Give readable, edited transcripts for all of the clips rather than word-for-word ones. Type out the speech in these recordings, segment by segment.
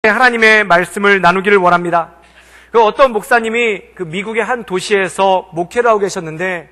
하나님의 말씀을 나누기를 원합니다. 어떤 목사님이 미국의 한 도시에서 목회를 하고 계셨는데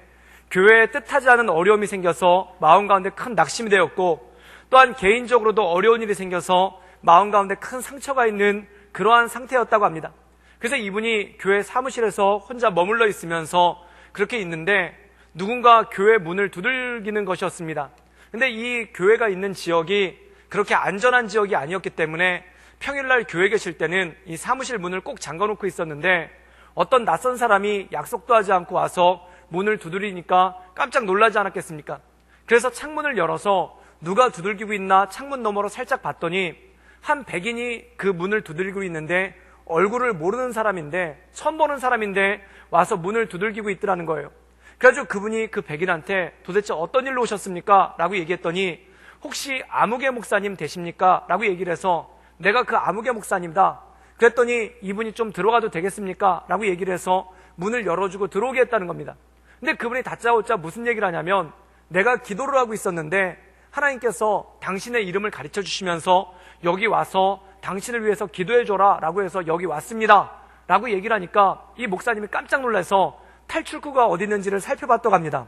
교회에 뜻하지 않은 어려움이 생겨서 마음 가운데 큰 낙심이 되었고, 또한 개인적으로도 어려운 일이 생겨서 마음 가운데 큰 상처가 있는 그러한 상태였다고 합니다. 그래서 이분이 교회 사무실에서 혼자 머물러 있으면서 그렇게 있는데 누군가 교회 문을 두들기는 것이었습니다. 근데 이 교회가 있는 지역이 그렇게 안전한 지역이 아니었기 때문에 평일날 교회 계실 때는 이 사무실 문을 꼭 잠궈놓고 있었는데, 어떤 낯선 사람이 약속도 하지 않고 와서 문을 두드리니까 깜짝 놀라지 않았겠습니까? 그래서 창문을 열어서 누가 두들기고 있나 창문 너머로 살짝 봤더니 한 백인이 그 문을 두들기고 있는데 얼굴을 모르는 사람인데, 처음 보는 사람인데 와서 문을 두들기고 있더라는 거예요. 그래가지고 그분이 그 백인한테 도대체 어떤 일로 오셨습니까? 라고 얘기했더니 혹시 아무개 목사님 되십니까? 라고 얘기를 해서 내가 그 아무개 목사님이다. 그랬더니 이분이 좀 들어가도 되겠습니까? 라고 얘기를 해서 문을 열어주고 들어오게 했다는 겁니다. 근데 그분이 다짜고짜 무슨 얘기를 하냐면, 내가 기도를 하고 있었는데 하나님께서 당신의 이름을 가르쳐 주시면서 여기 와서 당신을 위해서 기도해줘라 라고 해서 여기 왔습니다 라고 얘기를 하니까 이 목사님이 깜짝 놀라서 탈출구가 어디 있는지를 살펴봤다고 합니다.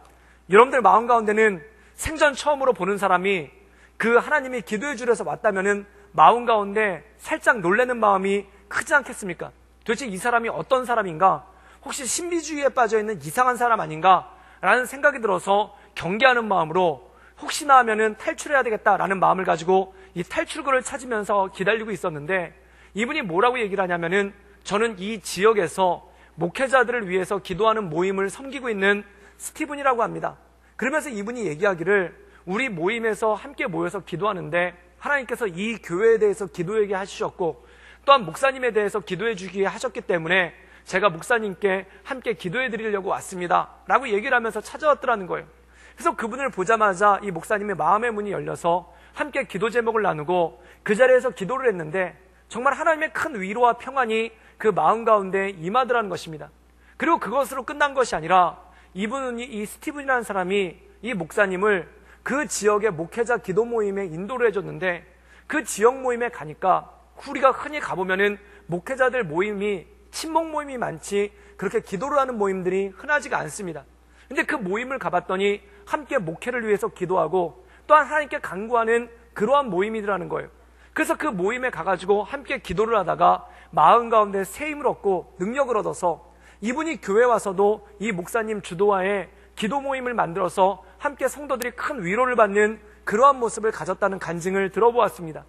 여러분들 마음 가운데는 생전 처음으로 보는 사람이 그 하나님이 기도해 주려서 왔다면은 마음 가운데 살짝 놀라는 마음이 크지 않겠습니까? 도대체 이 사람이 어떤 사람인가? 혹시 신비주의에 빠져있는 이상한 사람 아닌가? 라는 생각이 들어서 경계하는 마음으로 혹시나 하면은 탈출해야 되겠다라는 마음을 가지고 이 탈출구를 찾으면서 기다리고 있었는데, 이분이 뭐라고 얘기를 하냐면은 저는 이 지역에서 목회자들을 위해서 기도하는 모임을 섬기고 있는 스티븐이라고 합니다. 그러면서 이분이 얘기하기를, 우리 모임에서 함께 모여서 기도하는데 하나님께서 이 교회에 대해서 기도하게 하셨고 또한 목사님에 대해서 기도해 주기에 하셨기 때문에 제가 목사님께 함께 기도해 드리려고 왔습니다 라고 얘기를 하면서 찾아왔더라는 거예요. 그래서 그분을 보자마자 이 목사님의 마음의 문이 열려서 함께 기도 제목을 나누고 그 자리에서 기도를 했는데 정말 하나님의 큰 위로와 평안이 그 마음 가운데 임하더라는 것입니다. 그리고 그것으로 끝난 것이 아니라 이분이, 이 스티븐이라는 사람이 이 목사님을 그 지역의 목회자 기도 모임에 인도를 해줬는데, 그 지역 모임에 가니까 우리가 흔히 가보면은 목회자들 모임이 친목 모임이 많지 그렇게 기도를 하는 모임들이 흔하지가 않습니다. 근데 그 모임을 가봤더니 함께 목회를 위해서 기도하고 또한 하나님께 간구하는 그러한 모임이더라는 거예요. 그래서 그 모임에 가가지고 함께 기도를 하다가 마음 가운데 새 힘을 얻고 능력을 얻어서 이분이 교회 와서도 이 목사님 주도하에 기도 모임을 만들어서 함께 성도들이 큰 위로를 받는 그러한 모습을 가졌다는 간증을 들어보았습니다.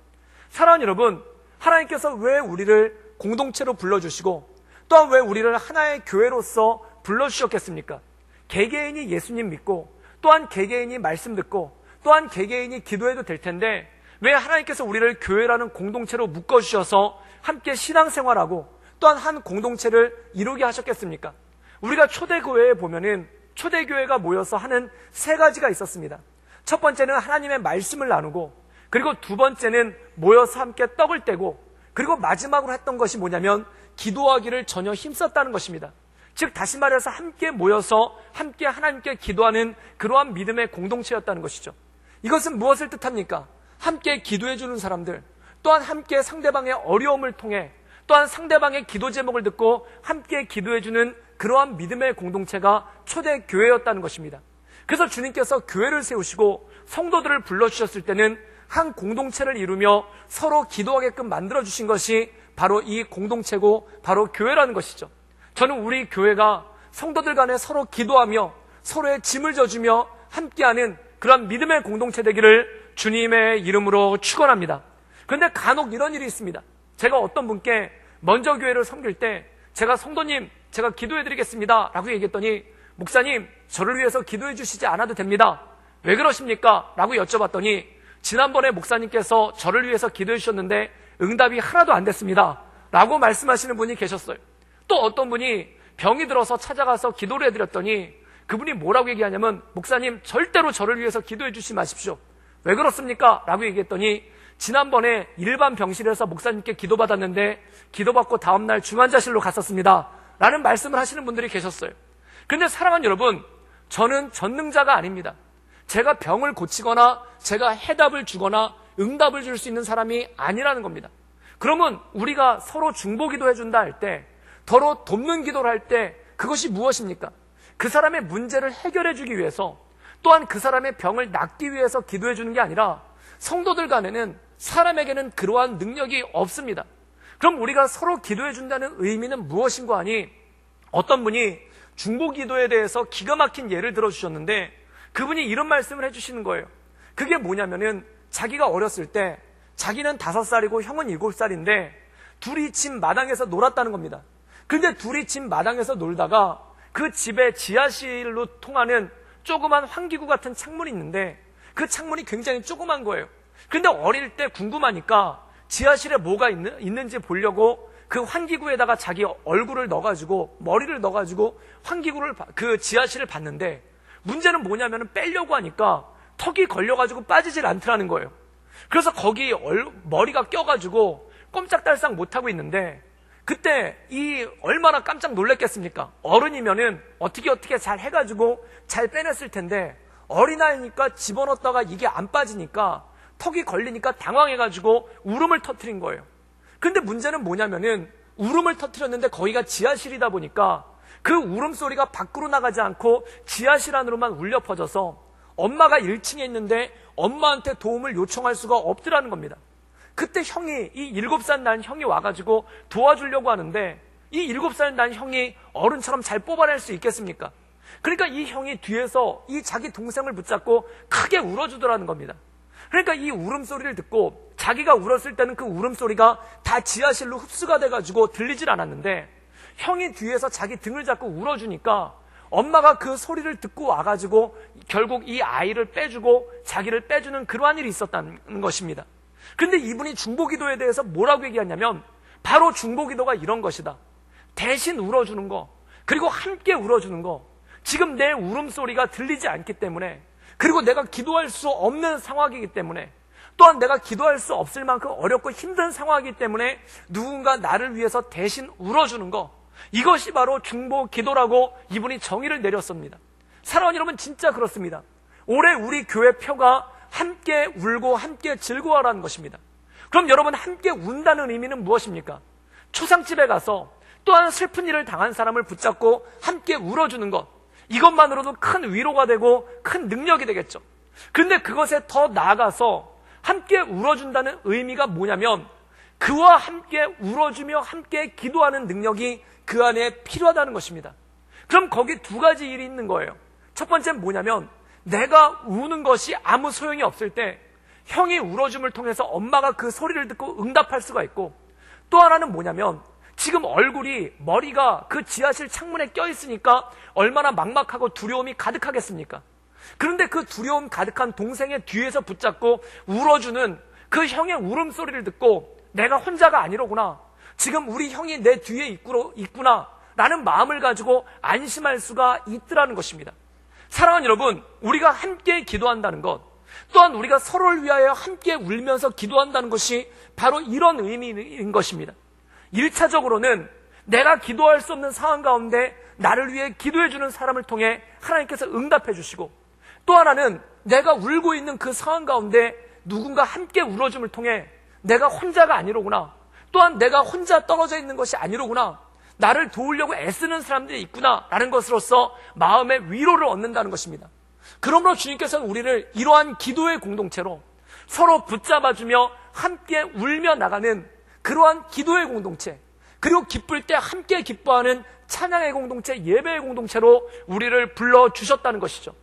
사랑하는 여러분, 하나님께서 왜 우리를 공동체로 불러주시고 또한 왜 우리를 하나의 교회로서 불러주셨겠습니까? 개개인이 예수님 믿고 또한 개개인이 말씀 듣고 또한 개개인이 기도해도 될 텐데 왜 하나님께서 우리를 교회라는 공동체로 묶어주셔서 함께 신앙생활하고 또한 한 공동체를 이루게 하셨겠습니까? 우리가 초대교회에 보면은 초대교회가 모여서 하는 세 가지가 있었습니다. 첫 번째는 하나님의 말씀을 나누고, 그리고 두 번째는 모여서 함께 떡을 떼고, 그리고 마지막으로 했던 것이 뭐냐면 기도하기를 전혀 힘썼다는 것입니다. 즉 다시 말해서 함께 모여서 함께 하나님께 기도하는 그러한 믿음의 공동체였다는 것이죠. 이것은 무엇을 뜻합니까? 함께 기도해 주는 사람들, 또한 함께 상대방의 어려움을 통해 또한 상대방의 기도 제목을 듣고 함께 기도해 주는 그러한 믿음의 공동체가 초대교회였다는 것입니다. 그래서 주님께서 교회를 세우시고 성도들을 불러주셨을 때는 한 공동체를 이루며 서로 기도하게끔 만들어주신 것이 바로 이 공동체고 바로 교회라는 것이죠. 저는 우리 교회가 성도들 간에 서로 기도하며 서로의 짐을 져주며 함께하는 그런 믿음의 공동체 되기를 주님의 이름으로 축원합니다. 그런데 간혹 이런 일이 있습니다. 제가 어떤 분께 먼저 교회를 섬길 때 제가 성도님 제가 기도해드리겠습니다 라고 얘기했더니 목사님 저를 위해서 기도해 주시지 않아도 됩니다. 왜 그러십니까? 라고 여쭤봤더니 지난번에 목사님께서 저를 위해서 기도해 주셨는데 응답이 하나도 안 됐습니다 라고 말씀하시는 분이 계셨어요. 또 어떤 분이 병이 들어서 찾아가서 기도를 해드렸더니 그분이 뭐라고 얘기하냐면 목사님 절대로 저를 위해서 기도해 주시지 마십시오. 왜 그렇습니까? 라고 얘기했더니 지난번에 일반 병실에서 목사님께 기도받았는데 기도받고 다음날 중환자실로 갔었습니다 라는 말씀을 하시는 분들이 계셨어요. 그런데 사랑하는 여러분, 저는 전능자가 아닙니다. 제가 병을 고치거나 제가 해답을 주거나 응답을 줄 수 있는 사람이 아니라는 겁니다. 그러면 우리가 서로 중보기도 해준다 할 때, 서로 돕는 기도를 할 때 그것이 무엇입니까? 그 사람의 문제를 해결해 주기 위해서, 또한 그 사람의 병을 낫기 위해서 기도해 주는 게 아니라 성도들 간에는, 사람에게는 그러한 능력이 없습니다. 그럼 우리가 서로 기도해 준다는 의미는 무엇인가 하니, 어떤 분이 중보기도에 대해서 기가 막힌 예를 들어주셨는데 그분이 이런 말씀을 해주시는 거예요. 그게 뭐냐면은 자기가 어렸을 때 자기는 5살이고 형은 7살인데 둘이 집 마당에서 놀았다는 겁니다. 근데 둘이 집 마당에서 놀다가 그 집에 지하실로 통하는 조그만 환기구 같은 창문이 있는데 그 창문이 굉장히 조그만 거예요. 근데 어릴 때 궁금하니까 지하실에 뭐가 있는지 보려고 그 환기구에다가 자기 얼굴을 넣어가지고, 머리를 넣어가지고 환기구를, 그 지하실을 봤는데 문제는 뭐냐면 빼려고 하니까 턱이 걸려가지고 빠지질 않더라는 거예요. 그래서 거기 머리가 껴가지고 꼼짝달싹 못하고 있는데, 그때 얼마나 깜짝 놀랐겠습니까? 어른이면은 어떻게 잘 해가지고 잘 빼냈을 텐데, 어린아이니까 집어넣었다가 이게 안 빠지니까 턱이 걸리니까 당황해가지고 울음을 터뜨린 거예요. 근데 문제는 뭐냐면은 울음을 터뜨렸는데 거기가 지하실이다 보니까 그 울음소리가 밖으로 나가지 않고 지하실 안으로만 울려 퍼져서 엄마가 1층에 있는데 엄마한테 도움을 요청할 수가 없더라는 겁니다. 그때 형이, 이 7살 난 형이 와가지고 도와주려고 하는데 이 7살 난 형이 어른처럼 잘 뽑아낼 수 있겠습니까? 그러니까 이 형이 뒤에서 이 자기 동생을 붙잡고 크게 울어주더라는 겁니다. 그러니까 이 울음소리를 듣고 자기가 울었을 때는 그 울음소리가 다 지하실로 흡수가 돼가지고 들리질 않았는데 형이 뒤에서 자기 등을 잡고 울어주니까 엄마가 그 소리를 듣고 와가지고 결국 이 아이를 빼주고 자기를 빼주는 그러한 일이 있었다는 것입니다. 그런데 이분이 중보기도에 대해서 뭐라고 얘기하냐면 바로 중보기도가 이런 것이다. 대신 울어주는 거, 그리고 함께 울어주는 거. 지금 내 울음소리가 들리지 않기 때문에, 그리고 내가 기도할 수 없는 상황이기 때문에, 또한 내가 기도할 수 없을 만큼 어렵고 힘든 상황이기 때문에 누군가 나를 위해서 대신 울어주는 거, 이것이 바로 중보기도라고 이분이 정의를 내렸습니다. 사랑하는 여러분, 진짜 그렇습니다. 올해 우리 교회 표가 함께 울고 함께 즐거워하라는 것입니다. 그럼 여러분, 함께 운다는 의미는 무엇입니까? 초상집에 가서 또한 슬픈 일을 당한 사람을 붙잡고 함께 울어주는 것, 이것만으로도 큰 위로가 되고 큰 능력이 되겠죠. 그런데 그것에 더 나아가서 함께 울어준다는 의미가 뭐냐면 그와 함께 울어주며 함께 기도하는 능력이 그 안에 필요하다는 것입니다. 그럼 거기 두 가지 일이 있는 거예요. 첫 번째는 뭐냐면 내가 우는 것이 아무 소용이 없을 때 형이 울어줌을 통해서 엄마가 그 소리를 듣고 응답할 수가 있고, 또 하나는 뭐냐면 지금 머리가 그 지하실 창문에 껴있으니까 얼마나 막막하고 두려움이 가득하겠습니까? 그런데 그 두려움 가득한 동생의 뒤에서 붙잡고 울어주는 그 형의 울음소리를 듣고 내가 혼자가 아니로구나, 지금 우리 형이 내 뒤에 있구나 라는 마음을 가지고 안심할 수가 있더라는 것입니다. 사랑하는 여러분, 우리가 함께 기도한다는 것, 또한 우리가 서로를 위하여 함께 울면서 기도한다는 것이 바로 이런 의미인 것입니다. 1차적으로는 내가 기도할 수 없는 상황 가운데 나를 위해 기도해 주는 사람을 통해 하나님께서 응답해 주시고, 또 하나는 내가 울고 있는 그 상황 가운데 누군가 함께 울어줌을 통해 내가 혼자가 아니로구나, 또한 내가 혼자 떨어져 있는 것이 아니로구나, 나를 도우려고 애쓰는 사람들이 있구나 라는 것으로서 마음의 위로를 얻는다는 것입니다. 그러므로 주님께서는 우리를 이러한 기도의 공동체로 서로 붙잡아주며 함께 울며 나가는 그러한 기도의 공동체, 그리고 기쁠 때 함께 기뻐하는 찬양의 공동체, 예배의 공동체로 우리를 불러주셨다는 것이죠.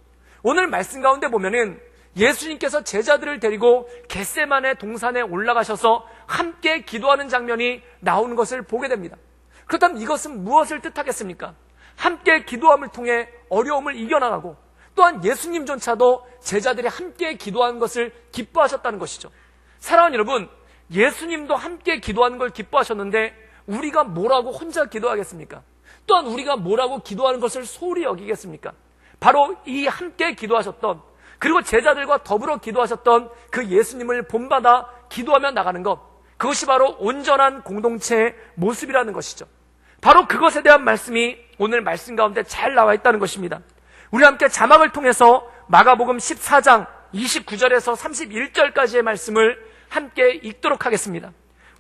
오늘 말씀 가운데 보면은 예수님께서 제자들을 데리고 겟세마네 동산에 올라가셔서 함께 기도하는 장면이 나오는 것을 보게 됩니다. 그렇다면 이것은 무엇을 뜻하겠습니까? 함께 기도함을 통해 어려움을 이겨나가고, 또한 예수님조차도 제자들이 함께 기도하는 것을 기뻐하셨다는 것이죠. 사랑하는 여러분, 예수님도 함께 기도하는 걸 기뻐하셨는데 우리가 뭐라고 혼자 기도하겠습니까? 또한 우리가 뭐라고 기도하는 것을 소홀히 여기겠습니까? 바로 이 함께 기도하셨던, 그리고 제자들과 더불어 기도하셨던 그 예수님을 본받아 기도하며 나가는 것, 그것이 바로 온전한 공동체의 모습이라는 것이죠. 바로 그것에 대한 말씀이 오늘 말씀 가운데 잘 나와 있다는 것입니다. 우리 함께 자막을 통해서 마가복음 14장 29절에서 31절까지의 말씀을 함께 읽도록 하겠습니다.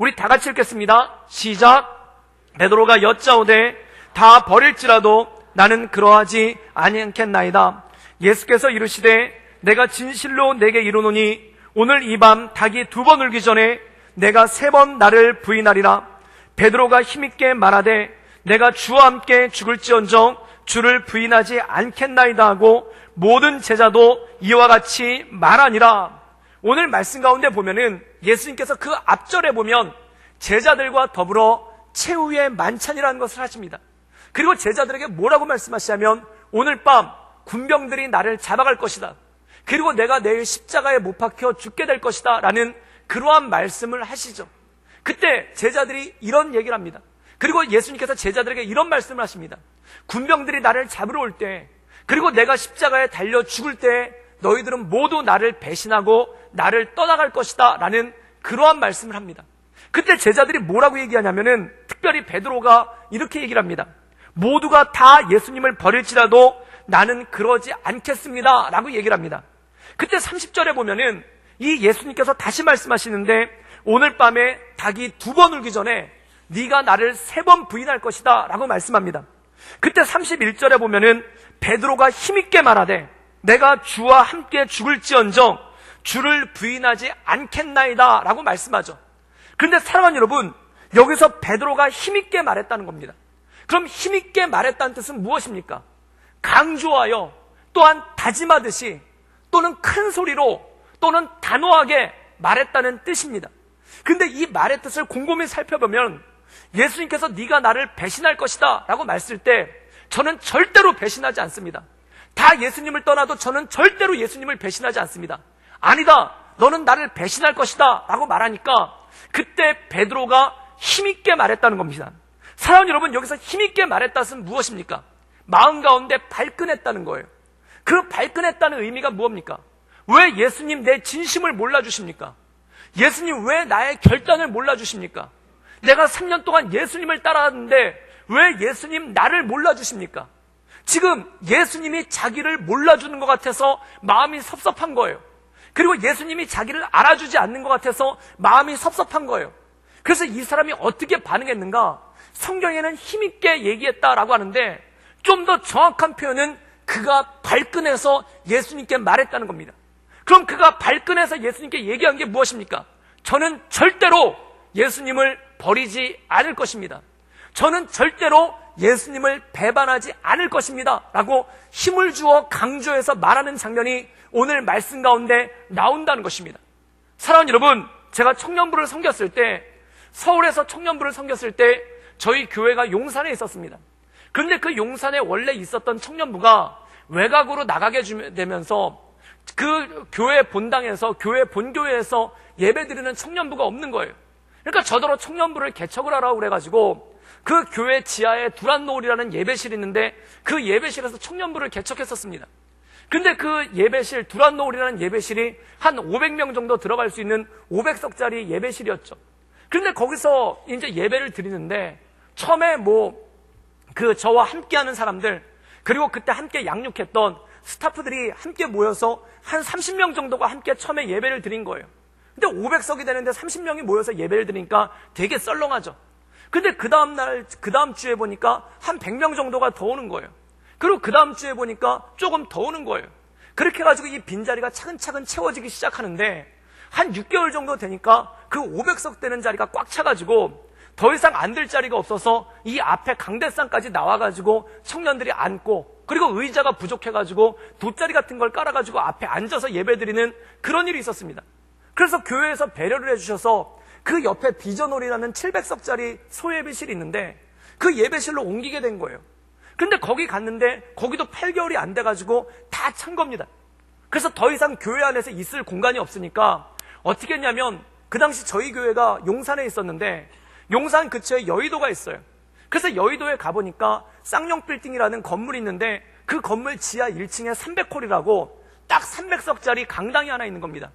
우리 다 같이 읽겠습니다. 시작. 베드로가 여짜오되 다 버릴지라도 나는 그러하지 아니하겠나이다. 예수께서 이르시되 내가 진실로 내게 이르노니 오늘 이 밤 닭이 2번 울기 전에 내가 3번 나를 부인하리라. 베드로가 힘있게 말하되 내가 주와 함께 죽을지언정 주를 부인하지 않겠나이다 하고 모든 제자도 이와 같이 말하니라. 오늘 말씀 가운데 보면은 예수님께서 그 앞절에 보면 제자들과 더불어 최후의 만찬이라는 것을 하십니다. 그리고 제자들에게 뭐라고 말씀하시냐면 오늘 밤 군병들이 나를 잡아갈 것이다. 그리고 내가 내일 십자가에 못 박혀 죽게 될 것이다 라는 그러한 말씀을 하시죠. 그때 제자들이 이런 얘기를 합니다. 그리고 예수님께서 제자들에게 이런 말씀을 하십니다. 군병들이 나를 잡으러 올 때, 그리고 내가 십자가에 달려 죽을 때 너희들은 모두 나를 배신하고 나를 떠나갈 것이다 라는 그러한 말씀을 합니다. 그때 제자들이 뭐라고 얘기하냐면은 특별히 베드로가 이렇게 얘기를 합니다. 모두가 다 예수님을 버릴지라도 나는 그러지 않겠습니다 라고 얘기를 합니다. 그때 30절에 보면은 이 예수님께서 다시 말씀하시는데 오늘 밤에 닭이 2번 울기 전에 네가 나를 3번 부인할 것이다 라고 말씀합니다. 그때 31절에 보면은 베드로가 힘있게 말하되 내가 주와 함께 죽을지언정 주를 부인하지 않겠나이다 라고 말씀하죠. 그런데 사랑하는 여러분, 여기서 베드로가 힘있게 말했다는 겁니다. 그럼 힘있게 말했다는 뜻은 무엇입니까? 강조하여 또한 다짐하듯이 또는 큰 소리로 또는 단호하게 말했다는 뜻입니다. 근데 이 말의 뜻을 곰곰이 살펴보면 예수님께서 네가 나를 배신할 것이다 라고 말했을 때 저는 절대로 배신하지 않습니다. 다 예수님을 떠나도 저는 절대로 예수님을 배신하지 않습니다. 아니다, 너는 나를 배신할 것이다 라고 말하니까 그때 베드로가 힘있게 말했다는 겁니다. 사랑하는 여러분, 여기서 힘있게 말했다는 뜻은 무엇입니까? 마음 가운데 발끈했다는 거예요. 그 발끈했다는 의미가 무엇입니까? 왜 예수님 내 진심을 몰라주십니까? 예수님 왜 나의 결단을 몰라주십니까? 내가 3년 동안 예수님을 따라왔는데 왜 예수님 나를 몰라주십니까? 지금 예수님이 자기를 몰라주는 것 같아서 마음이 섭섭한 거예요. 그리고 예수님이 자기를 알아주지 않는 것 같아서 마음이 섭섭한 거예요. 그래서 이 사람이 어떻게 반응했는가? 성경에는 힘있게 얘기했다라고 하는데 좀 더 정확한 표현은 그가 발끈해서 예수님께 말했다는 겁니다. 그럼 그가 발끈해서 예수님께 얘기한 게 무엇입니까? 저는 절대로 예수님을 버리지 않을 것입니다. 저는 절대로 예수님을 배반하지 않을 것입니다 라고 힘을 주어 강조해서 말하는 장면이 오늘 말씀 가운데 나온다는 것입니다. 사랑하는 여러분, 제가 청년부를 섬겼을 때, 서울에서 청년부를 섬겼을 때 저희 교회가 용산에 있었습니다. 그런데 그 용산에 원래 있었던 청년부가 외곽으로 나가게 되면서 그 교회 본당에서, 교회 본교회에서 예배드리는 청년부가 없는 거예요. 그러니까 저더러 청년부를 개척을 하라고 그래가지고 그 교회 지하에 두란노을이라는 예배실이 있는데 그 예배실에서 청년부를 개척했었습니다. 근데 그 예배실, 두란노을이라는 예배실이 한 500명 정도 들어갈 수 있는 500석짜리 예배실이었죠. 그런데 거기서 이제 예배를 드리는데 처음에 저와 함께하는 사람들, 그리고 그때 함께 양육했던 스타프들이 함께 모여서 한 30명 정도가 함께 처음에 예배를 드린 거예요. 근데 500석이 되는데 30명이 모여서 예배를 드리니까 되게 썰렁하죠. 근데 그 다음 주에 보니까 한 100명 정도가 더 오는 거예요. 그리고 그 다음 주에 보니까 조금 더 오는 거예요. 그렇게 해가지고 이 빈자리가 차근차근 채워지기 시작하는데 한 6개월 정도 되니까 그 500석 되는 자리가 꽉 차가지고 더 이상 앉을 자리가 없어서 이 앞에 강대상까지 나와가지고 청년들이 앉고, 그리고 의자가 부족해가지고 돗자리 같은 걸 깔아가지고 앞에 앉아서 예배드리는 그런 일이 있었습니다. 그래서 교회에서 배려를 해주셔서 그 옆에 비전홀이라는 700석짜리 소예배실이 있는데 그 예배실로 옮기게 된 거예요. 근데 거기 갔는데 거기도 8개월이 안 돼가지고 다 찬 겁니다. 그래서 더 이상 교회 안에서 있을 공간이 없으니까 어떻게 했냐면, 그 당시 저희 교회가 용산에 있었는데 용산 근처에 여의도가 있어요. 그래서 여의도에 가보니까 쌍용빌딩이라는 건물이 있는데 그 건물 지하 1층에 300홀이라고 딱 300석짜리 강당이 하나 있는 겁니다.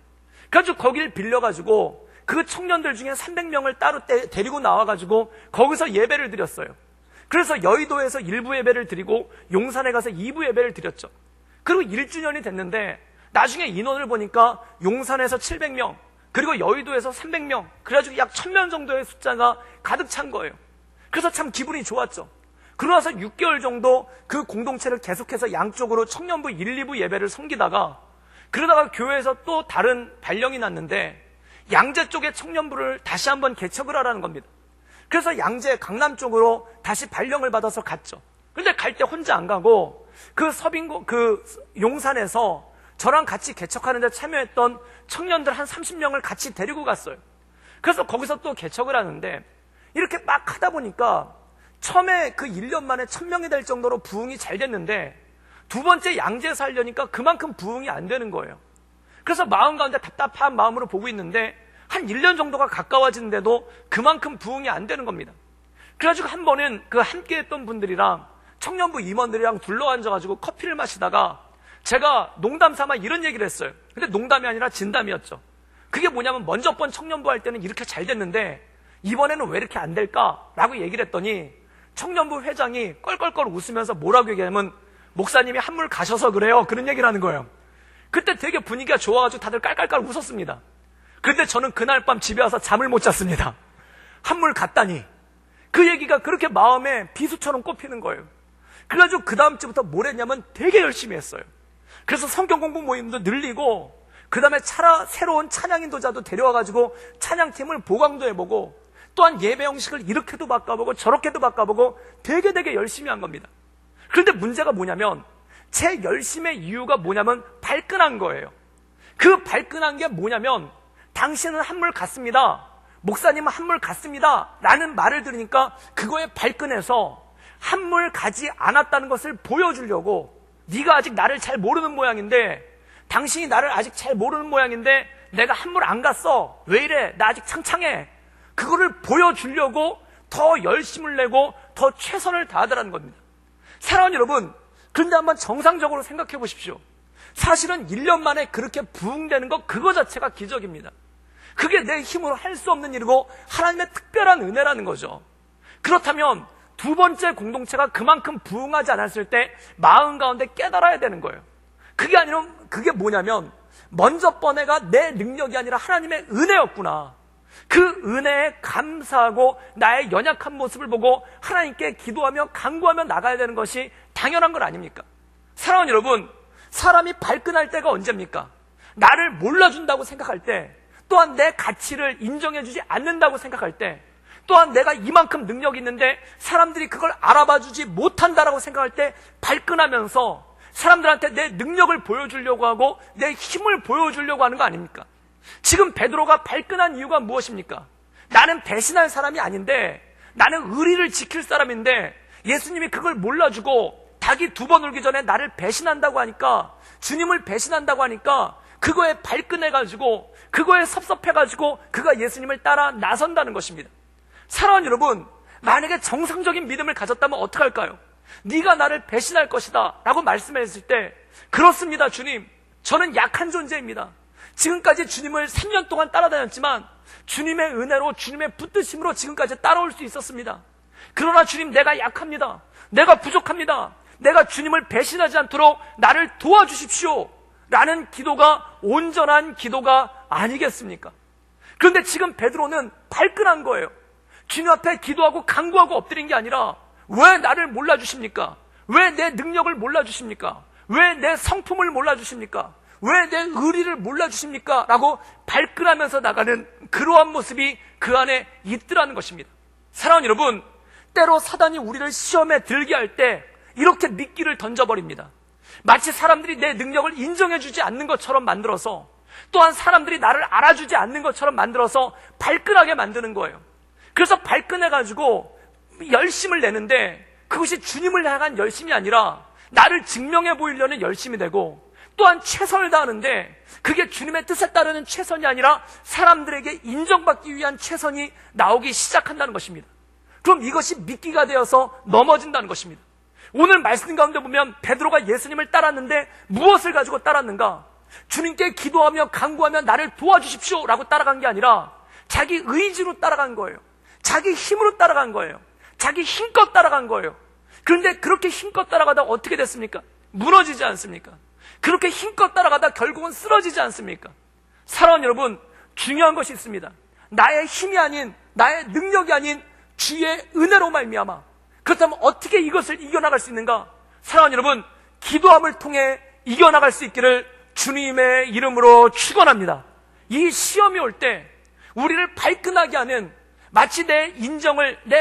그래가지고 거기를 빌려가지고 그 청년들 중에 300명을 따로 데리고 나와가지고 거기서 예배를 드렸어요. 그래서 여의도에서 1부 예배를 드리고 용산에 가서 2부 예배를 드렸죠. 그리고 1주년이 됐는데 나중에 인원을 보니까 용산에서 700명, 그리고 여의도에서 300명, 그래가지고 약 1000명 정도의 숫자가 가득 찬 거예요. 그래서 참 기분이 좋았죠. 그러고 나서 6개월 정도 그 공동체를 계속해서 양쪽으로 청년부 1, 2부 예배를 섬기다가, 그러다가 교회에서 또 다른 발령이 났는데 양재 쪽의 청년부를 다시 한번 개척을 하라는 겁니다. 그래서 양재 강남 쪽으로 다시 발령을 받아서 갔죠. 그런데 갈 때 혼자 안 가고 그 용산에서 저랑 같이 개척하는 데 참여했던 청년들 한 30명을 같이 데리고 갔어요. 그래서 거기서 또 개척을 하는데, 이렇게 막 하다 보니까 처음에 그 1년 만에 1000명이 될 정도로 부흥이 잘 됐는데, 두 번째 양재에서 하려니까 그만큼 부흥이 안 되는 거예요. 그래서 마음 가운데 답답한 마음으로 보고 있는데 한 1년 정도가 가까워지는데도 그만큼 부흥이 안 되는 겁니다. 그래가지고 한 번은 그 함께 했던 분들이랑 청년부 임원들이랑 둘러앉아가지고 커피를 마시다가 제가 농담 삼아 이런 얘기를 했어요. 근데 농담이 아니라 진담이었죠. 그게 뭐냐면, 먼저 번 청년부 할 때는 이렇게 잘 됐는데 이번에는 왜 이렇게 안 될까라고 얘기를 했더니 청년부 회장이 껄껄껄 웃으면서 뭐라고 얘기하냐면, 목사님이 한물 가셔서 그래요. 그런 얘기를 하는 거예요. 그때 되게 분위기가 좋아가지고 다들 깔깔깔 웃었습니다. 그런데 저는 그날 밤 집에 와서 잠을 못 잤습니다. 한물 갔다니. 그 얘기가 그렇게 마음에 비수처럼 꼽히는 거예요. 그래가지고 그 다음 주부터 뭘 했냐면 되게 열심히 했어요. 그래서 성경 공부 모임도 늘리고, 그 다음에 새로운 찬양 인도자도 데려와가지고 찬양팀을 보강도 해보고, 또한 예배 형식을 이렇게도 바꿔보고 저렇게도 바꿔보고 되게 열심히 한 겁니다. 그런데 문제가 뭐냐면, 제 열심의 이유가 뭐냐면 발끈한 거예요. 그 발끈한 게 뭐냐면, 당신은 한물 갔습니다, 목사님은 한물 갔습니다 라는 말을 들으니까 그거에 발끈해서 한물 가지 않았다는 것을 보여주려고, 네가 아직 나를 잘 모르는 모양인데, 당신이 나를 아직 잘 모르는 모양인데 내가 한물 안 갔어, 왜 이래, 나 아직 창창해, 그거를 보여주려고 더 열심을 내고 더 최선을 다하더라는 겁니다. 사랑하는 여러분, 그런데 한번 정상적으로 생각해 보십시오. 사실은 1년 만에 그렇게 부흥되는 것, 그거 자체가 기적입니다. 그게 내 힘으로 할 수 없는 일이고 하나님의 특별한 은혜라는 거죠. 그렇다면 두 번째 공동체가 그만큼 부흥하지 않았을 때 마음 가운데 깨달아야 되는 거예요. 그게 아니라, 그게 뭐냐면, 먼저 번 애가 내 능력이 아니라 하나님의 은혜였구나. 그 은혜에 감사하고 나의 연약한 모습을 보고 하나님께 기도하며 간구하며 나가야 되는 것이 당연한 건 아닙니까? 사랑하는 여러분, 사람이 발끈할 때가 언제입니까? 나를 몰라준다고 생각할 때, 또한 내 가치를 인정해주지 않는다고 생각할 때, 또한 내가 이만큼 능력이 있는데 사람들이 그걸 알아봐주지 못한다라고 생각할 때 발끈하면서 사람들한테 내 능력을 보여주려고 하고 내 힘을 보여주려고 하는 거 아닙니까? 지금 베드로가 발끈한 이유가 무엇입니까? 나는 배신할 사람이 아닌데, 나는 의리를 지킬 사람인데 예수님이 그걸 몰라주고 닭이 2번 울기 전에 나를 배신한다고 하니까, 주님을 배신한다고 하니까 그거에 발끈해가지고, 그거에 섭섭해가지고 그가 예수님을 따라 나선다는 것입니다. 사랑하는 여러분, 만약에 정상적인 믿음을 가졌다면 어떡할까요? 네가 나를 배신할 것이다 라고 말씀했을 때, 그렇습니다 주님, 저는 약한 존재입니다. 지금까지 주님을 3년 동안 따라다녔지만 주님의 은혜로, 주님의 붙드심으로 지금까지 따라올 수 있었습니다. 그러나 주님, 내가 약합니다. 내가 부족합니다. 내가 주님을 배신하지 않도록 나를 도와주십시오 라는 기도가 온전한 기도가 아니겠습니까? 그런데 지금 베드로는 발끈한 거예요. 주님 앞에 기도하고 간구하고 엎드린 게 아니라, 왜 나를 몰라주십니까? 왜 내 능력을 몰라주십니까? 왜 내 성품을 몰라주십니까? 왜 내 의리를 몰라주십니까? 라고 발끈하면서 나가는 그러한 모습이 그 안에 있더라는 것입니다. 사랑하는 여러분, 때로 사단이 우리를 시험에 들게 할 때 이렇게 미끼를 던져버립니다. 마치 사람들이 내 능력을 인정해주지 않는 것처럼 만들어서, 또한 사람들이 나를 알아주지 않는 것처럼 만들어서 발끈하게 만드는 거예요. 그래서 발끈해가지고 열심을 내는데, 그것이 주님을 향한 열심이 아니라 나를 증명해 보이려는 열심이 되고, 또한 최선을 다하는데 그게 주님의 뜻에 따르는 최선이 아니라 사람들에게 인정받기 위한 최선이 나오기 시작한다는 것입니다. 그럼 이것이 미끼가 되어서 넘어진다는 것입니다. 오늘 말씀 가운데 보면 베드로가 예수님을 따랐는데 무엇을 가지고 따랐는가? 주님께 기도하며 간구하며 나를 도와주십시오 라고 따라간 게 아니라 자기 의지로 따라간 거예요. 자기 힘으로 따라간 거예요. 자기 힘껏 따라간 거예요. 그런데 그렇게 힘껏 따라가다 어떻게 됐습니까? 무너지지 않습니까? 그렇게 힘껏 따라가다 결국은 쓰러지지 않습니까? 사랑하는 여러분, 중요한 것이 있습니다. 나의 힘이 아닌, 나의 능력이 아닌 주의 은혜로 말미암아. 그렇다면 어떻게 이것을 이겨나갈 수 있는가? 사랑하는 여러분, 기도함을 통해 이겨나갈 수 있기를 주님의 이름으로 축원합니다. 이 시험이 올 때 우리를 발끈하게 하는, 마치 내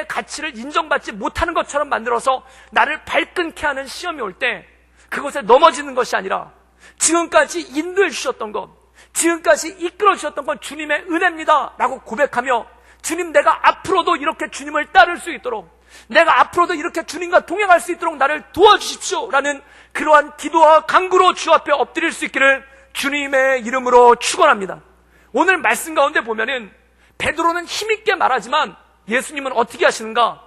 가치를 인정받지 못하는 것처럼 만들어서 나를 발끈케 하는 시험이 올 때 그것에 넘어지는 것이 아니라 지금까지 인도해 주셨던 것, 지금까지 이끌어 주셨던 건 주님의 은혜입니다 라고 고백하며, 주님, 내가 앞으로도 이렇게 주님을 따를 수 있도록, 내가 앞으로도 이렇게 주님과 동행할 수 있도록 나를 도와주십시오 라는 그러한 기도와 간구로 주 앞에 엎드릴 수 있기를 주님의 이름으로 축원합니다. 오늘 말씀 가운데 보면은 베드로는 힘있게 말하지만 예수님은 어떻게 하시는가?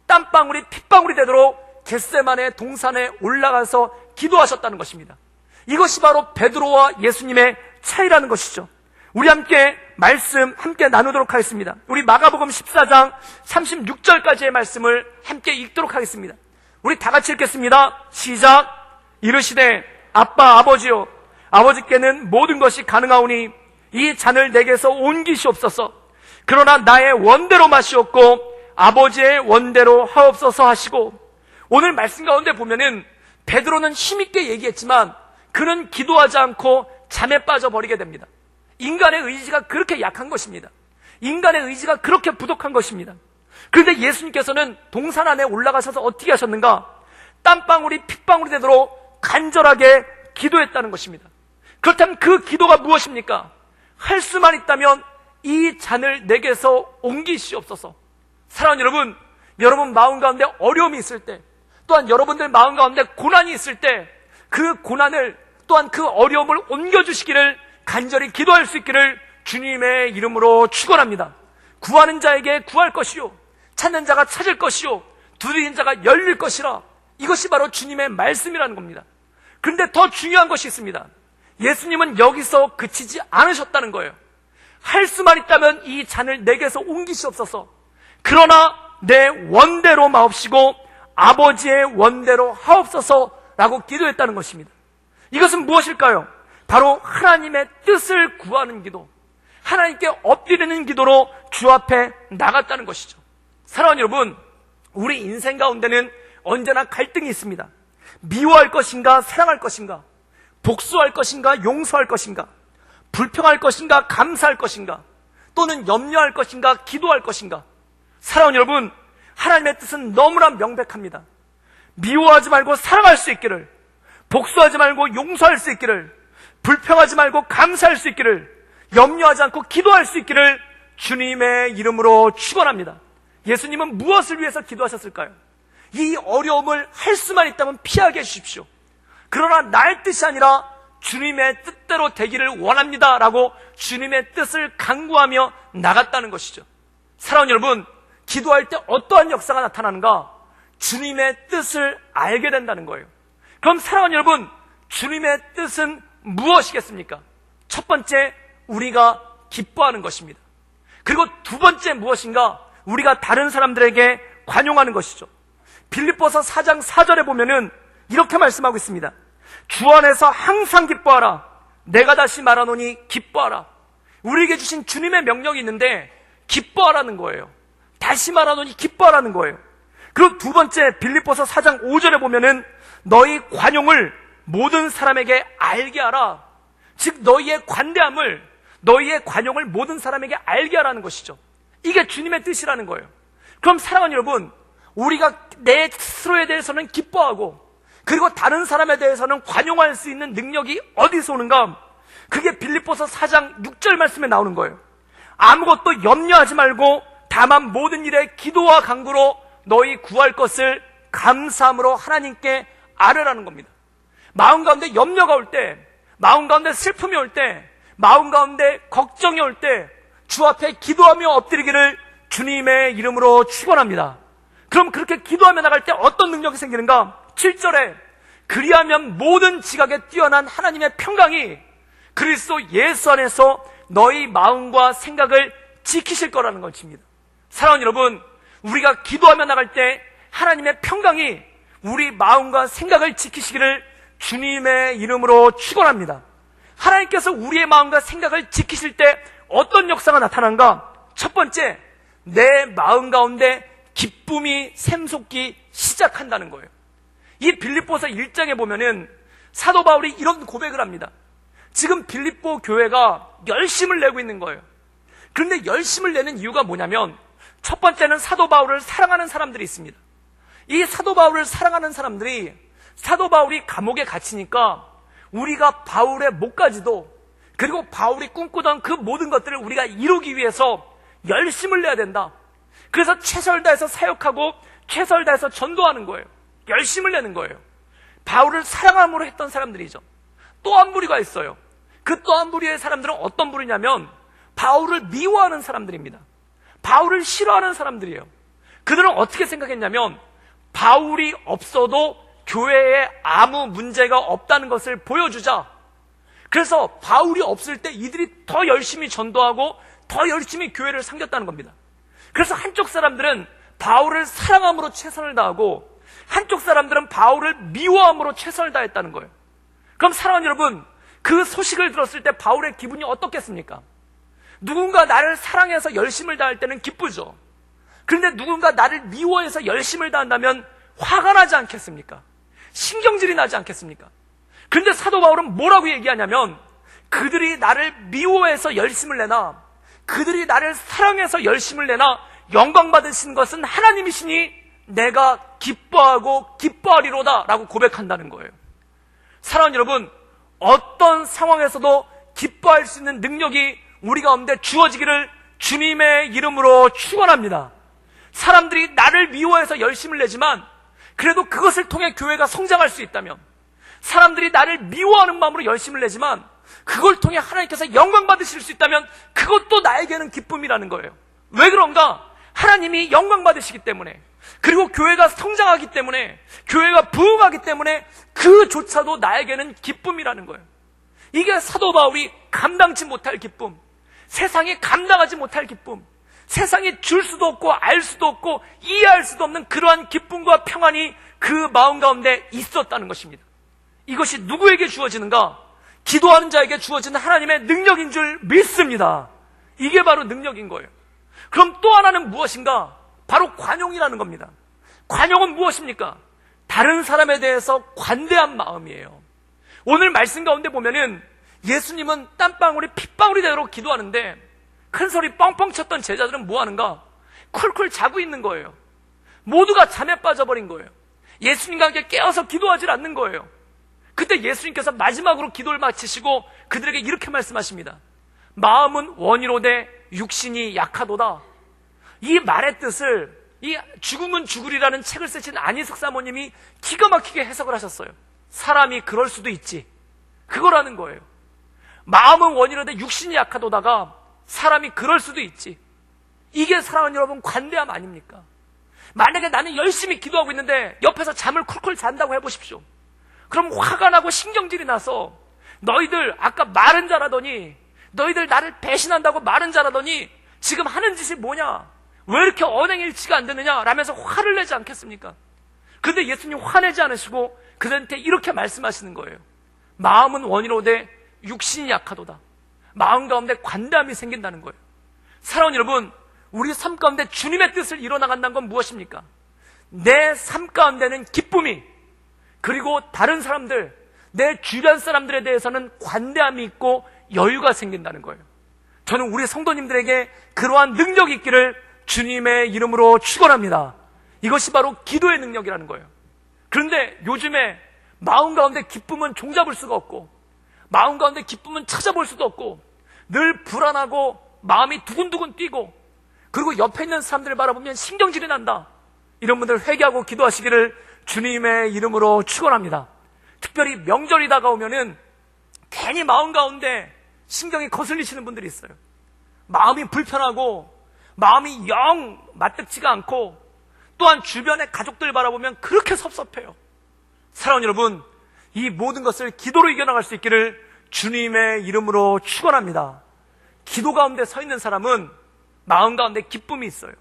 땀방울이 핏방울이 되도록 겟세마네 동산에 올라가서 기도하셨다는 것입니다. 이것이 바로 베드로와 예수님의 차이라는 것이죠. 우리 함께 말씀 함께 나누도록 하겠습니다. 우리 마가복음 14장 36절까지의 말씀을 함께 읽도록 하겠습니다. 우리 다 같이 읽겠습니다. 시작. 이르시되 아빠 아버지요, 아버지께는 모든 것이 가능하오니 이 잔을 내게서 옮기시옵소서. 그러나 나의 원대로 마시옵고 아버지의 원대로 하옵소서 하시고, 오늘 말씀 가운데 보면은 베드로는 힘있게 얘기했지만 그는 기도하지 않고 잠에 빠져버리게 됩니다. 인간의 의지가 그렇게 약한 것입니다. 인간의 의지가 그렇게 부족한 것입니다. 그런데 예수님께서는 동산 안에 올라가셔서 어떻게 하셨는가? 땀방울이 핏방울이 되도록 간절하게 기도했다는 것입니다. 그렇다면 그 기도가 무엇입니까? 할 수만 있다면 이 잔을 내게서 옮기시옵소서. 사랑하는 여러분, 여러분 마음 가운데 어려움이 있을 때, 또한 여러분들 마음 가운데 고난이 있을 때, 그 고난을, 또한 그 어려움을 옮겨주시기를 간절히 기도할 수 있기를 주님의 이름으로 축원합니다. 구하는 자에게 구할 것이요, 찾는 자가 찾을 것이요, 두드리는 자가 열릴 것이라. 이것이 바로 주님의 말씀이라는 겁니다. 그런데 더 중요한 것이 있습니다. 예수님은 여기서 그치지 않으셨다는 거예요. 할 수만 있다면 이 잔을 내게서 옮기시옵소서. 그러나 내 원대로 마옵시고 아버지의 원대로 하옵소서라고 기도했다는 것입니다. 이것은 무엇일까요? 바로 하나님의 뜻을 구하는 기도, 하나님께 엎드리는 기도로 주 앞에 나갔다는 것이죠. 사랑하는 여러분, 우리 인생 가운데는 언제나 갈등이 있습니다. 미워할 것인가 사랑할 것인가, 복수할 것인가 용서할 것인가, 불평할 것인가 감사할 것인가, 또는 염려할 것인가 기도할 것인가. 사랑하는 여러분, 하나님의 뜻은 너무나 명백합니다. 미워하지 말고 사랑할 수 있기를, 복수하지 말고 용서할 수 있기를, 불평하지 말고 감사할 수 있기를, 염려하지 않고 기도할 수 있기를 주님의 이름으로 축원합니다. 예수님은 무엇을 위해서 기도하셨을까요? 이 어려움을 할 수만 있다면 피하게 해주십시오. 그러나 나의 뜻이 아니라 주님의 뜻대로 되기를 원합니다 라고 주님의 뜻을 간구하며 나갔다는 것이죠. 사랑하는 여러분, 기도할 때 어떠한 역사가 나타나는가? 주님의 뜻을 알게 된다는 거예요. 그럼 사랑하는 여러분, 주님의 뜻은 무엇이겠습니까? 첫 번째, 우리가 기뻐하는 것입니다. 그리고 두 번째 무엇인가? 우리가 다른 사람들에게 관용하는 것이죠. 빌립보서 4장 4절에 보면은 이렇게 말씀하고 있습니다. 주 안에서 항상 기뻐하라. 내가 다시 말하노니 기뻐하라. 우리에게 주신 주님의 명령이 있는데 기뻐하라는 거예요. 다시 말하노니 기뻐하라는 거예요. 그리고 두 번째, 빌립보서 4장 5절에 보면은 너희 관용을 모든 사람에게 알게 하라. 즉 너희의 관대함을, 너희의 관용을 모든 사람에게 알게 하라는 것이죠. 이게 주님의 뜻이라는 거예요. 그럼 사랑하는 여러분, 우리가 내 스스로에 대해서는 기뻐하고 그리고 다른 사람에 대해서는 관용할 수 있는 능력이 어디서 오는가? 그게 빌립보서 4장 6절 말씀에 나오는 거예요. 아무것도 염려하지 말고 다만 모든 일에 기도와 간구로 너희 구할 것을 감사함으로 하나님께 아뢰라는 겁니다. 마음 가운데 염려가 올 때, 마음 가운데 슬픔이 올 때, 마음 가운데 걱정이 올 때 주 앞에 기도하며 엎드리기를 주님의 이름으로 축원합니다. 그럼 그렇게 기도하며 나갈 때 어떤 능력이 생기는가? 7절에 그리하면 모든 지각에 뛰어난 하나님의 평강이 그리스도 예수 안에서 너희 마음과 생각을 지키실 거라는 것입니다. 사랑하는 여러분, 우리가 기도하며 나갈 때 하나님의 평강이 우리 마음과 생각을 지키시기를 주님의 이름으로 축원합니다. 하나님께서 우리의 마음과 생각을 지키실 때 어떤 역사가 나타난가? 첫 번째, 내 마음 가운데 기쁨이 샘솟기 시작한다는 거예요. 이 빌립보서 1장에 보면은 사도 바울이 이런 고백을 합니다. 지금 빌립보 교회가 열심을 내고 있는 거예요. 그런데 열심을 내는 이유가 뭐냐면, 첫 번째는 사도 바울을 사랑하는 사람들이 있습니다. 이 사도 바울을 사랑하는 사람들이 사도 바울이 감옥에 갇히니까 우리가 바울의 목까지도, 그리고 바울이 꿈꾸던 그 모든 것들을 우리가 이루기 위해서 열심을 내야 된다. 그래서 최선을 다해서 사역하고 최선을 다해서 전도하는 거예요. 열심을 내는 거예요. 바울을 사랑함으로 했던 사람들이죠. 또 한 부류가 있어요. 그 또 한 부류의 사람들은 어떤 부류냐면 바울을 미워하는 사람들입니다. 바울을 싫어하는 사람들이에요. 그들은 어떻게 생각했냐면 바울이 없어도 교회에 아무 문제가 없다는 것을 보여주자. 그래서 바울이 없을 때 이들이 더 열심히 전도하고 더 열심히 교회를 섬겼다는 겁니다. 그래서 한쪽 사람들은 바울을 사랑함으로 최선을 다하고 한쪽 사람들은 바울을 미워함으로 최선을 다했다는 거예요. 그럼 사랑하는 여러분, 그 소식을 들었을 때 바울의 기분이 어떻겠습니까? 누군가 나를 사랑해서 열심을 다할 때는 기쁘죠. 그런데 누군가 나를 미워해서 열심을 다한다면 화가 나지 않겠습니까? 신경질이 나지 않겠습니까? 그런데 사도 바울은 뭐라고 얘기하냐면, 그들이 나를 미워해서 열심을 내나 그들이 나를 사랑해서 열심을 내나 영광 받으신 것은 하나님이시니 내가 기뻐하고 기뻐하리로다 라고 고백한다는 거예요. 사랑하는 여러분, 어떤 상황에서도 기뻐할 수 있는 능력이 우리 가운데 주어지기를 주님의 이름으로 축원합니다. 사람들이 나를 미워해서 열심을 내지만 그래도 그것을 통해 교회가 성장할 수 있다면, 사람들이 나를 미워하는 마음으로 열심을 내지만 그걸 통해 하나님께서 영광 받으실 수 있다면 그것도 나에게는 기쁨이라는 거예요. 왜 그런가? 하나님이 영광 받으시기 때문에, 그리고 교회가 성장하기 때문에, 교회가 부흥하기 때문에 그조차도 나에게는 기쁨이라는 거예요. 이게 사도 바울이 감당치 못할 기쁨, 세상이 감당하지 못할 기쁨, 세상이 줄 수도 없고 알 수도 없고 이해할 수도 없는 그러한 기쁨과 평안이 그 마음 가운데 있었다는 것입니다. 이것이 누구에게 주어지는가? 기도하는 자에게 주어지는 하나님의 능력인 줄 믿습니다. 이게 바로 능력인 거예요. 그럼 또 하나는 무엇인가? 바로 관용이라는 겁니다. 관용은 무엇입니까? 다른 사람에 대해서 관대한 마음이에요. 오늘 말씀 가운데 보면은 예수님은 땀방울이 핏방울이 되도록 기도하는데 큰 소리 뻥뻥 쳤던 제자들은 뭐 하는가? 쿨쿨 자고 있는 거예요. 모두가 잠에 빠져버린 거예요. 예수님과 함께 깨어서 기도하지 않는 거예요. 그때 예수님께서 마지막으로 기도를 마치시고 그들에게 이렇게 말씀하십니다. 마음은 원이로되 육신이 약하도다. 이 말의 뜻을, 이 죽음은 죽으리라는 책을 쓰신 안희석 사모님이 기가 막히게 해석을 하셨어요. 사람이 그럴 수도 있지, 그거라는 거예요. 마음은 원이로되 육신이 약하도다가 사람이 그럴 수도 있지. 이게 사랑하는 여러분 관대함 아닙니까? 만약에 나는 열심히 기도하고 있는데 옆에서 잠을 쿨쿨 잔다고 해보십시오. 그럼 화가 나고 신경질이 나서 너희들 아까 말은 잘하더니, 너희들 나를 배신한다고 말은 잘하더니 지금 하는 짓이 뭐냐? 왜 이렇게 언행일치가 안 되느냐? 라면서 화를 내지 않겠습니까? 근데 예수님 화내지 않으시고 그들한테 이렇게 말씀하시는 거예요. 마음은 원이로되 육신이 약하도다. 마음 가운데 관대함이 생긴다는 거예요. 사랑하는 여러분, 우리 삶 가운데 주님의 뜻을 이뤄나간다는 건 무엇입니까? 내 삶 가운데는 기쁨이, 그리고 다른 사람들, 내 주변 사람들에 대해서는 관대함이 있고 여유가 생긴다는 거예요. 저는 우리 성도님들에게 그러한 능력이 있기를 주님의 이름으로 축원합니다. 이것이 바로 기도의 능력이라는 거예요. 그런데 요즘에 마음 가운데 기쁨은 종잡을 수가 없고, 마음 가운데 기쁨은 찾아볼 수도 없고, 늘 불안하고 마음이 두근두근 뛰고, 그리고 옆에 있는 사람들을 바라보면 신경질이 난다. 이런 분들 회개하고 기도하시기를 주님의 이름으로 축원합니다. 특별히 명절이 다가오면은 괜히 마음 가운데 신경이 거슬리시는 분들이 있어요. 마음이 불편하고 마음이 영 맞득지가 않고, 또한 주변의 가족들 바라보면 그렇게 섭섭해요. 사랑하는 여러분, 이 모든 것을 기도로 이겨나갈 수 있기를 주님의 이름으로 축원합니다. 기도 가운데 서 있는 사람은 마음 가운데 기쁨이 있어요.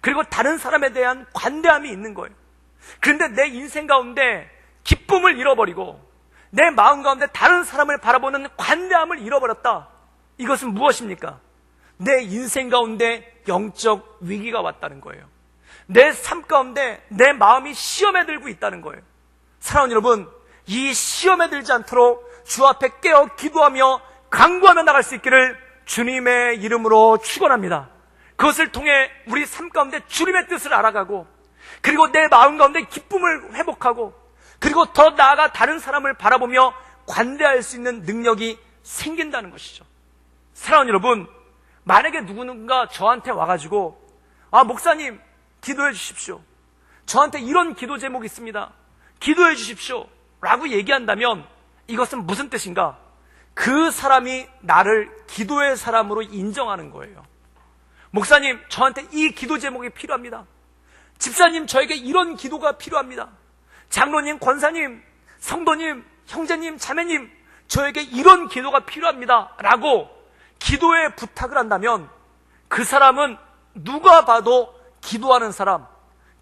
그리고 다른 사람에 대한 관대함이 있는 거예요. 그런데 내 인생 가운데 기쁨을 잃어버리고 내 마음 가운데 다른 사람을 바라보는 관대함을 잃어버렸다. 이것은 무엇입니까? 내 인생 가운데 영적 위기가 왔다는 거예요. 내 삶 가운데 내 마음이 시험에 들고 있다는 거예요. 사랑하는 여러분, 이 시험에 들지 않도록 주 앞에 깨어 기도하며 간구하며 나갈 수 있기를 주님의 이름으로 축원합니다. 그것을 통해 우리 삶 가운데 주님의 뜻을 알아가고, 그리고 내 마음 가운데 기쁨을 회복하고, 그리고 더 나아가 다른 사람을 바라보며 관대할 수 있는 능력이 생긴다는 것이죠. 사랑하는 여러분, 만약에 누군가 저한테 와가지고 목사님 기도해 주십시오, 저한테 이런 기도 제목이 있습니다, 기도해 주십시오 라고 얘기한다면 이것은 무슨 뜻인가? 그 사람이 나를 기도의 사람으로 인정하는 거예요. 목사님, 저한테 이 기도 제목이 필요합니다. 집사님, 저에게 이런 기도가 필요합니다. 장로님, 권사님, 성도님, 형제님, 자매님, 저에게 이런 기도가 필요합니다 라고 기도의 부탁을 한다면 그 사람은 누가 봐도 기도하는 사람,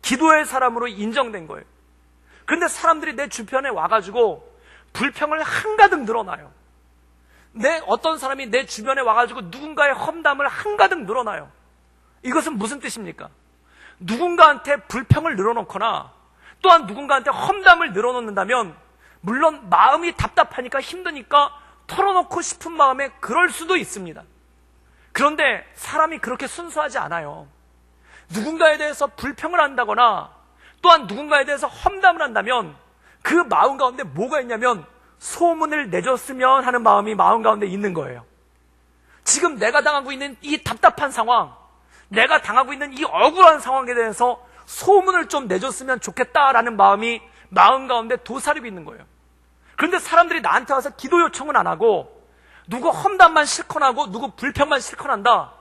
기도의 사람으로 인정된 거예요. 그런데 사람들이 내 주변에 와가지고 불평을 한가득 늘어나요. 어떤 사람이 내 주변에 와가지고 누군가의 험담을 한가득 늘어나요. 이것은 무슨 뜻입니까? 누군가한테 불평을 늘어놓거나 또한 누군가한테 험담을 늘어놓는다면 물론 마음이 답답하니까 힘드니까 털어놓고 싶은 마음에 그럴 수도 있습니다. 그런데 사람이 그렇게 순수하지 않아요. 누군가에 대해서 불평을 한다거나 또한 누군가에 대해서 험담을 한다면 그 마음 가운데 뭐가 있냐면 소문을 내줬으면 하는 마음이 마음 가운데 있는 거예요. 지금 내가 당하고 있는 이 답답한 상황, 내가 당하고 있는 이 억울한 상황에 대해서 소문을 좀 내줬으면 좋겠다라는 마음이 마음 가운데 도사리고 있는 거예요. 그런데 사람들이 나한테 와서 기도 요청은 안 하고 누구 험담만 실컷 하고 누구 불평만 실컷 한다.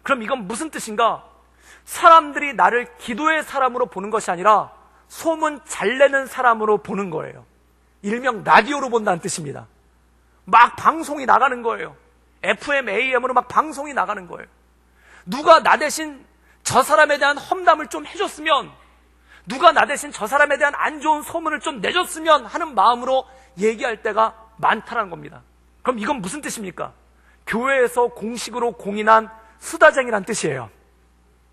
그럼 이건 무슨 뜻인가? 사람들이 나를 기도의 사람으로 보는 것이 아니라 소문 잘 내는 사람으로 보는 거예요. 일명 라디오로 본다는 뜻입니다. 막 방송이 나가는 거예요. FM, AM으로 막 방송이 나가는 거예요. 누가 나 대신 저 사람에 대한 험담을 좀 해줬으면, 누가 나 대신 저 사람에 대한 안 좋은 소문을 좀 내줬으면 하는 마음으로 얘기할 때가 많다는 겁니다. 그럼 이건 무슨 뜻입니까? 교회에서 공식으로 공인한 수다쟁이란 뜻이에요.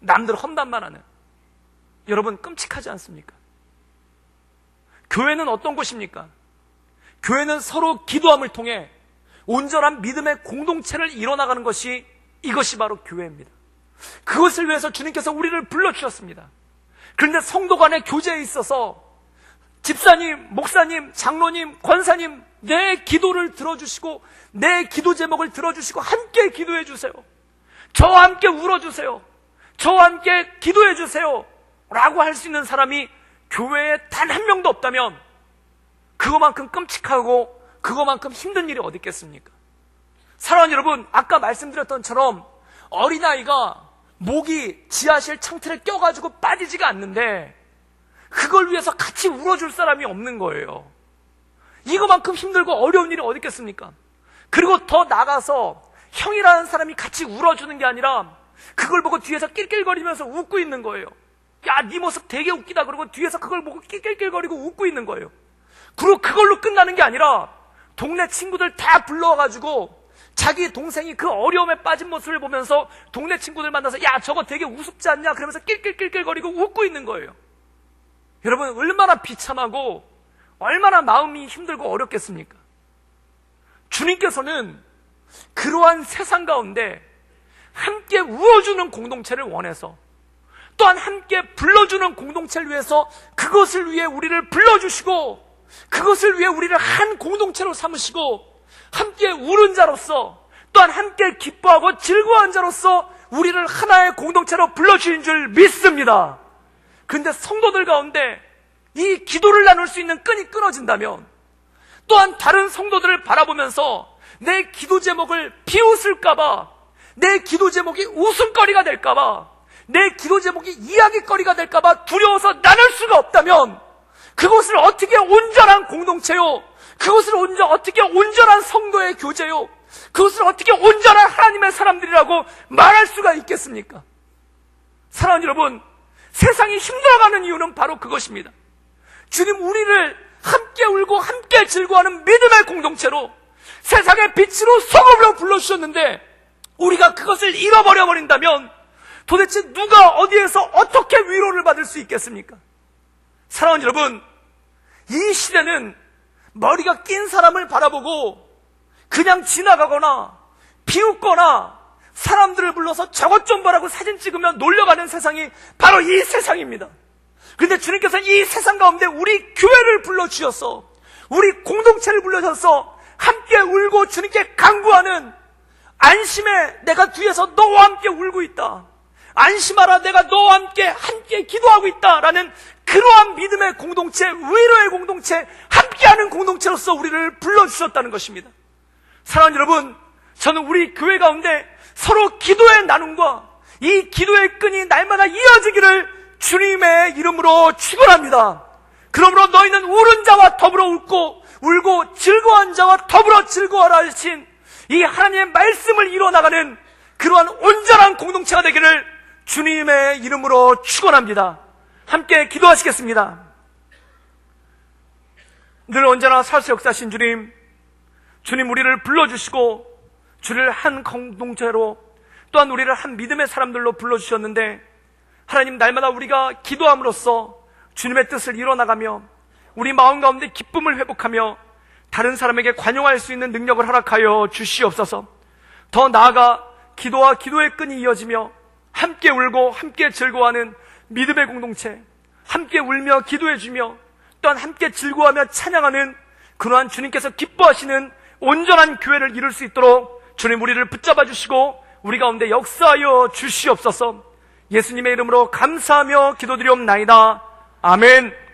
남들 험담만 하는. 여러분, 끔찍하지 않습니까? 교회는 어떤 곳입니까? 교회는 서로 기도함을 통해 온전한 믿음의 공동체를 이뤄나가는 것이, 이것이 바로 교회입니다. 그것을 위해서 주님께서 우리를 불러주셨습니다. 그런데 성도 간의 교제에 있어서 집사님, 목사님, 장로님, 권사님, 내 기도를 들어주시고 내 기도 제목을 들어주시고 함께 기도해 주세요, 저와 함께 울어주세요, 저와 함께 기도해 주세요 라고 할 수 있는 사람이 교회에 단 한 명도 없다면 그거만큼 끔찍하고 그거만큼 힘든 일이 어디 있겠습니까? 사랑하는 여러분, 아까 말씀드렸던 것처럼 어린아이가 목이 지하실 창틀에 껴가지고 빠지지가 않는데 그걸 위해서 같이 울어줄 사람이 없는 거예요. 이거만큼 힘들고 어려운 일이 어디 있겠습니까? 그리고 더 나가서 형이라는 사람이 같이 울어주는 게 아니라 그걸 보고 뒤에서 낄낄거리면서 웃고 있는 거예요. 야, 네 모습 되게 웃기다 그러고 뒤에서 그걸 보고 낄낄거리고 웃고 있는 거예요. 그리고 그걸로 끝나는 게 아니라 동네 친구들 다 불러가지고 자기 동생이 그 어려움에 빠진 모습을 보면서 동네 친구들 만나서 야, 저거 되게 우습지 않냐 그러면서 낄낄거리고 웃고 있는 거예요. 여러분, 얼마나 비참하고 얼마나 마음이 힘들고 어렵겠습니까? 주님께서는 그러한 세상 가운데 함께 우어주는 공동체를 원해서, 또한 함께 불러주는 공동체를 위해서 그것을 위해 우리를 불러주시고 그것을 위해 우리를 한 공동체로 삼으시고 함께 우는 자로서, 또한 함께 기뻐하고 즐거워한 자로서 우리를 하나의 공동체로 불러주신 줄 믿습니다. 그런데 성도들 가운데 이 기도를 나눌 수 있는 끈이 끊어진다면, 또한 다른 성도들을 바라보면서 내 기도 제목을 비웃을까봐, 내 기도 제목이 웃음거리가 될까봐, 내 기도 제목이 이야기거리가 될까봐 두려워서 나눌 수가 없다면 그것을 어떻게 온전한 공동체요, 그것을 어떻게 온전한 성도의 교제요, 그것을 어떻게 온전한 하나님의 사람들이라고 말할 수가 있겠습니까? 사랑하는 여러분, 세상이 힘들어가는 이유는 바로 그것입니다. 주님, 우리를 함께 울고 함께 즐거워하는 믿음의 공동체로, 세상의 빛으로 소금으로 불러주셨는데 우리가 그것을 잃어버려 버린다면 도대체 누가 어디에서 어떻게 위로를 받을 수 있겠습니까? 사랑하는 여러분, 이 시대는 머리가 낀 사람을 바라보고 그냥 지나가거나 비웃거나 사람들을 불러서 저것 좀 보라고 사진 찍으면 놀려가는 세상이 바로 이 세상입니다. 그런데 주님께서는 이 세상 가운데 우리 교회를 불러주셔서, 우리 공동체를 불러주셔서 함께 울고 주님께 간구하는, 안심해, 내가 뒤에서 너와 함께 울고 있다, 안심하라, 내가 너와 함께 기도하고 있다 라는 그러한 믿음의 공동체, 위로의 공동체, 함께하는 공동체로서 우리를 불러주셨다는 것입니다. 사랑하는 여러분, 저는 우리 교회 가운데 서로 기도의 나눔과 이 기도의 끈이 날마다 이어지기를 주님의 이름으로 축원합니다. 그러므로 너희는 울은 자와 더불어 울고 즐거워한 자와 더불어 즐거워하라 하신 이 하나님의 말씀을 이뤄나가는 그러한 온전한 공동체가 되기를 주님의 이름으로 축원합니다. 함께 기도하시겠습니다. 늘 언제나 살수 역사하신 주님, 주님 우리를 불러주시고 주를 한 공동체로, 또한 우리를 한 믿음의 사람들로 불러주셨는데, 하나님, 날마다 우리가 기도함으로써 주님의 뜻을 이뤄나가며 우리 마음 가운데 기쁨을 회복하며 다른 사람에게 관용할 수 있는 능력을 허락하여 주시옵소서. 더 나아가 기도와 기도의 끈이 이어지며 함께 울고 함께 즐거워하는 믿음의 공동체, 함께 울며 기도해주며 또한 함께 즐거워하며 찬양하는 그러한 주님께서 기뻐하시는 온전한 교회를 이룰 수 있도록 주님 우리를 붙잡아 주시고 우리 가운데 역사하여 주시옵소서. 예수님의 이름으로 감사하며 기도드리옵나이다. 아멘.